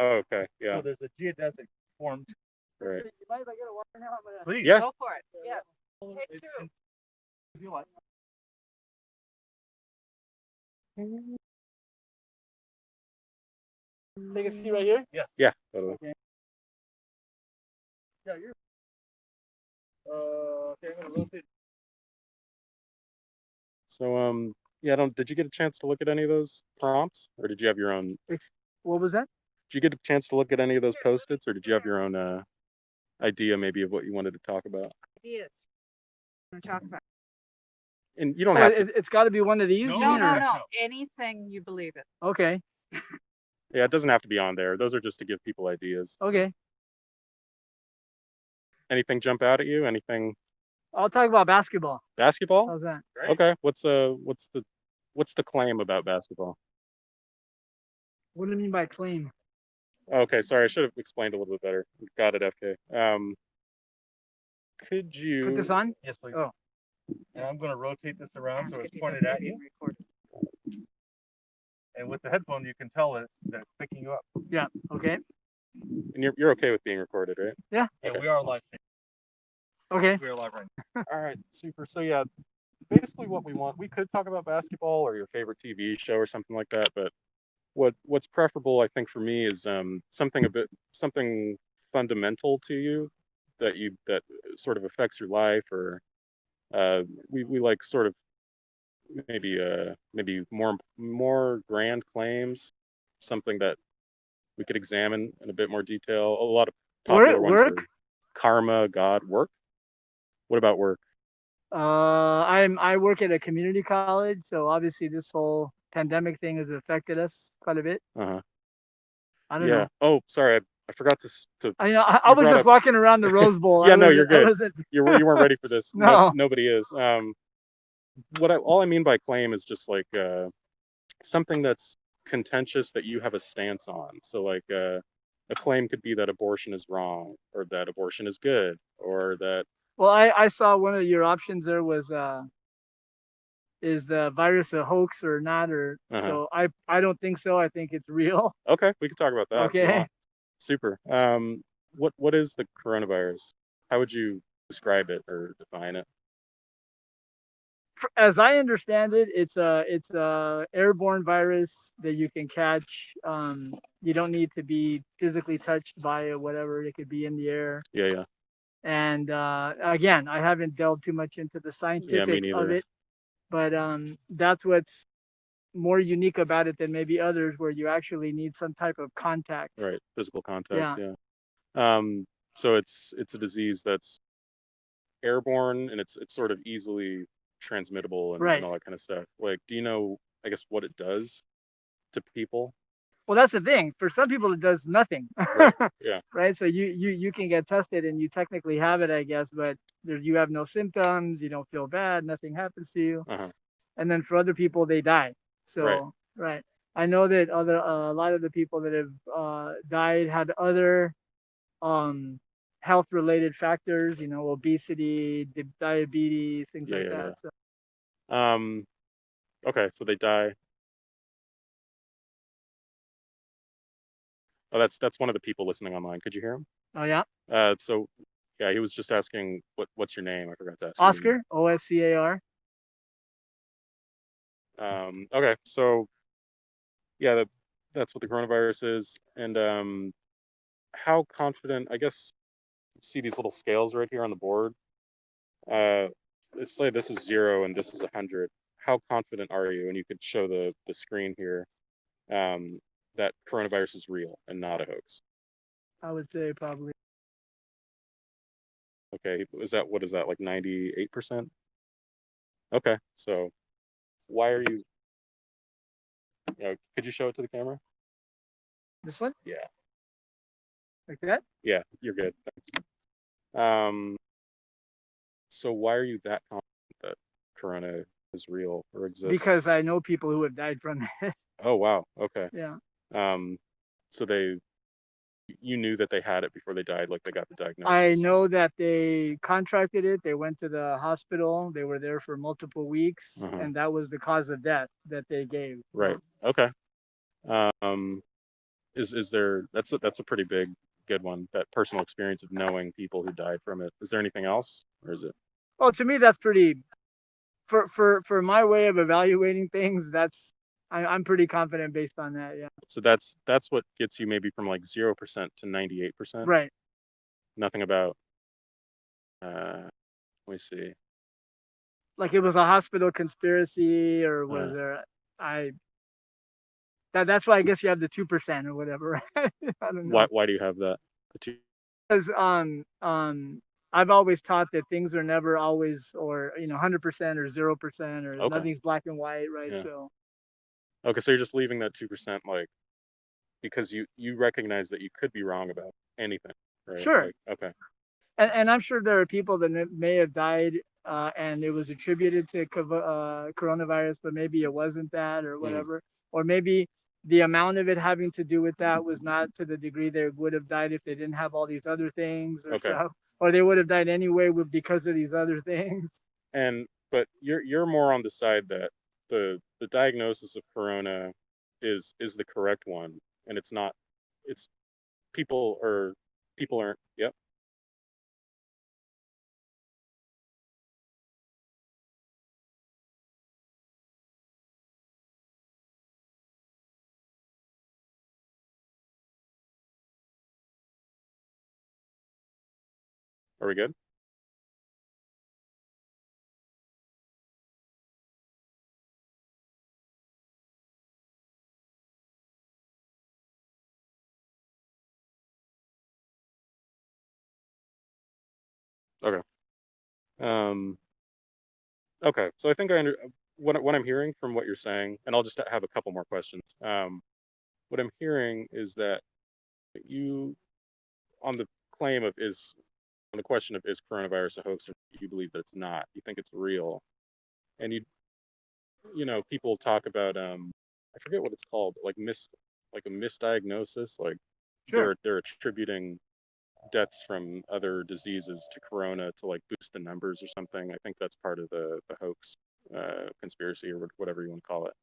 Oh, okay. Yeah. So there's a geodesic formed. Right. You mind if I get a water now? Please. Yeah. Go for it. Yeah. Take two. If you like. Take a seat right here. Yes. Yeah. Totally. Okay. Yeah, you're. Okay, I'm gonna rotate. So, yeah, did you get a chance to look at any of those prompts, or did you have your own? What was that? Did you get a chance to look at any of those post-its, or did you have your own idea maybe of what you wanted to talk about? Ideas. We're talking about. And you don't have to. It's got to be one of these. No, you No, mean, no, or- no. Anything you believe in. Okay. Yeah, it doesn't have to be on there. Those are just to give people ideas. Okay. Anything jump out at you? Anything? I'll talk about basketball. Basketball? How's that? Right? Okay. What's the claim about basketball? What do you mean by claim? Okay, sorry, I should have explained a little bit better. Got it, FK. Could you Put this on? Yes, please. Oh. And I'm gonna rotate this around so Ask it's if pointed he's at you. recording. And with the headphone, you can tell that it's picking you up. Yeah. Okay. And you're okay with being recorded, right? Yeah, Okay. we are live. Okay. We are live right now. All right, super. So yeah, basically what we want, we could talk about basketball or your favorite TV show or something like that, but what's preferable, I think, for me is something fundamental to you that sort of affects your life, or we like sort of maybe more grand claims, something that we could examine in a bit more detail. A lot of popular ones Work? are karma, God, work. What about work? I work at a community college, so obviously this whole pandemic thing has affected us quite a bit. Uh-huh. I don't Yeah. know. Oh, sorry, I forgot to. I You was brought just up- walking around the Rose Bowl. Yeah, I no, wasn't- you're good. I wasn't- You weren't ready for this. No. Nobody is. All I mean by claim is just like something that's contentious that you have a stance on. So like a claim could be that abortion is wrong, or that abortion is good, or that. Well, I saw one of your options there was is the virus a hoax or not, or so I don't think so. I think it's real. Okay, we can talk about that. if you Okay. want. Super. What is the coronavirus? How would you describe it or define it? As I understand it, it's a airborne virus that you can catch. You don't need to be physically touched by it, whatever. It could be in the air. Yeah. And again, I haven't delved too much into the scientific neither. of it, but that's what's more unique about it than maybe others, where you actually need some type of contact. Right. Physical contact. Yeah. Yeah. So it's a disease that's airborne, and it's sort of easily transmittable and, Right. and all that kind of stuff. Like, do you know, I guess, what it does to people? Well, that's the thing. For some people, it does nothing. Right. Yeah. Right. So you can get tested and you technically have it, I guess, but you have no symptoms. You don't feel bad. Nothing happens to you. Uh-huh. And then for other people, they die. So right. I know that a lot of the people that have died had other health related factors. Obesity, diabetes, things like that. Yeah. So Okay, so they die. Oh, that's one of the people listening online. Could you hear him? oh yeah, So yeah, he was just asking what's your name? I forgot to ask. your Oscar, Oscar. name. Okay, so yeah, that's what the coronavirus is. And how confident, I guess, see these little scales right here on the board. Let's say this is 0 and this is 100. How confident are you? And you could show the screen here, that coronavirus is real and not a hoax. I would say probably. Okay, what is that, like 98%? Okay, so why are you, could you show it to the camera? This one? Yeah. Like that? Yeah, you're good. Thanks. So why are you that confident that corona is real or exists? Because I know people who have died from it. Oh, wow. Okay. Yeah. So you knew that they had it before they died, like they got the diagnosis. I know that they contracted it. They went to the hospital. They were there for multiple weeks, and that was the cause of death that they gave. Right. Okay. Is there, that's a pretty good one, that personal experience of knowing people who died from it. Is there anything else, or is it? Well, to me, that's pretty. For my way of evaluating things, I'm pretty confident based on that. Yeah. So that's what gets you maybe from like 0% to 98%. Right. Nothing about. Let me see. Like it was a hospital conspiracy, or was there? That's why I guess you have the 2% or whatever. Right? I don't know. Why do you have that? The two. Because I've always taught that things are never always, or 100% or 0%, or Okay. nothing's black and white, right? Yeah. So Okay, so you're just leaving that 2% like because you recognize that you could be wrong about anything, right? Sure. Like, okay. and I'm sure there are people that may have died and it was attributed to coronavirus, but maybe it wasn't that or whatever, or maybe the amount of it having to do with that was not to the degree they would have died if they didn't have all these other things or stuff, or they would have died anyway because of these other things. But you're more on the side that the diagnosis of corona is the correct one, and it's not. It's people aren't. Yep. Are we good? Okay. Okay. So I think what I'm hearing from what you're saying, and I'll just have a couple more questions. What I'm hearing is that you, on the claim of on the question of is coronavirus a hoax, or you believe that it's not, you think it's real, and people talk about I forget what it's called, like a misdiagnosis, like Sure. they're attributing deaths from other diseases to corona to like boost the numbers or something. I think that's part of the hoax conspiracy or whatever you want to call it.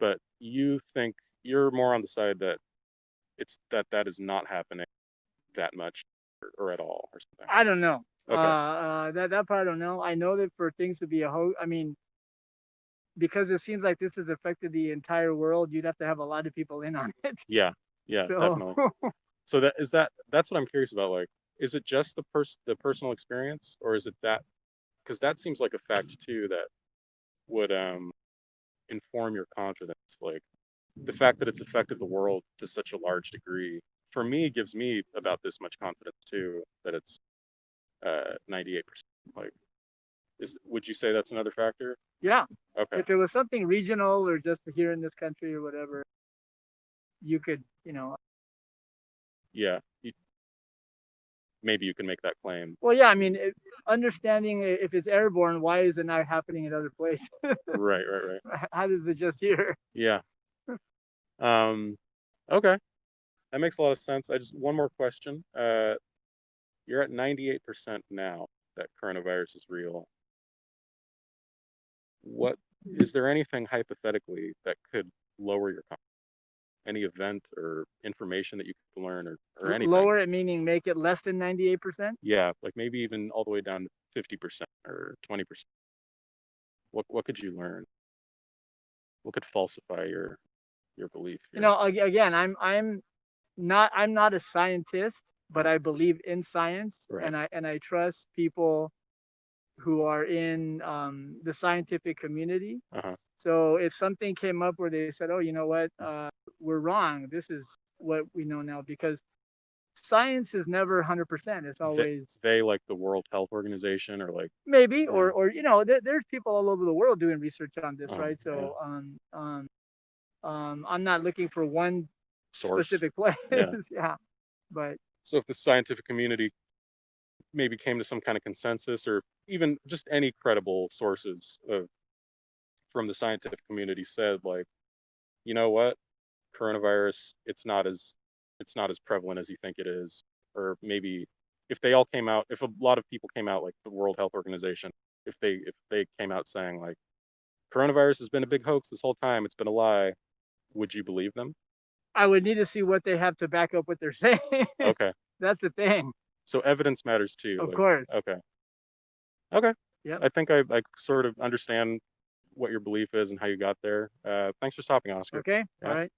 But you think you're more on the side that that is not happening that much or at all or something. I don't know. Okay. That part I don't know. I know that for things to be a hoax, I mean, because it seems like this has affected the entire world, you'd have to have a lot of people in on it. Yeah, So definitely. So that's what I'm curious about. Like, is it just the personal experience, or is it that? Because that seems like a fact too that would inform your confidence. Like the fact that it's affected the world to such a large degree, for me, gives me about this much confidence too that it's 98%. Like, would you say that's another factor? yeah, Okay. if it was something regional or just here in this country or whatever, you could, Yeah. Maybe you can make that claim. well, yeah, I mean, understanding if it's airborne, why is it not happening in other places? Right. How does it just here? Yeah. Okay. That makes a lot of sense. One more question. You're at 98% now that coronavirus is real. Is there anything hypothetically that could lower your confidence? Any event or information that you could learn or anything? Lower it meaning make it less than 98%? Yeah, like maybe even all the way down to 50% or 20%. What could you learn? What could falsify your belief here? Again, I'm not a scientist, but I believe in science, Right. and I trust people who are in the scientific community. Uh-huh. So if something came up where they said, "Oh, you know what, we're wrong. This is what we know now," because science is never 100%. It's always They like the World Health Organization or like maybe, yeah. or there's people all over the world doing research on this, right? So I'm not looking for one source. specific place. Yeah. Yeah, but So if the scientific community maybe came to some kind of consensus, or even just any credible sources from the scientific community said, like, you know what, coronavirus, it's not as prevalent as you think it is, or maybe if a lot of people came out, like the World Health Organization, if they came out saying like coronavirus has been a big hoax this whole time, it's been a lie, would you believe them? I would need to see what they have to back up what they're saying. Okay. That's the thing. So evidence matters too. Of like- course. Okay. Okay. Yep. I think I sort of understand what your belief is and how you got there. Thanks for stopping, Oscar. Okay. Yeah. All right.